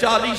40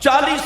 40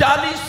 40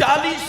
40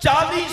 40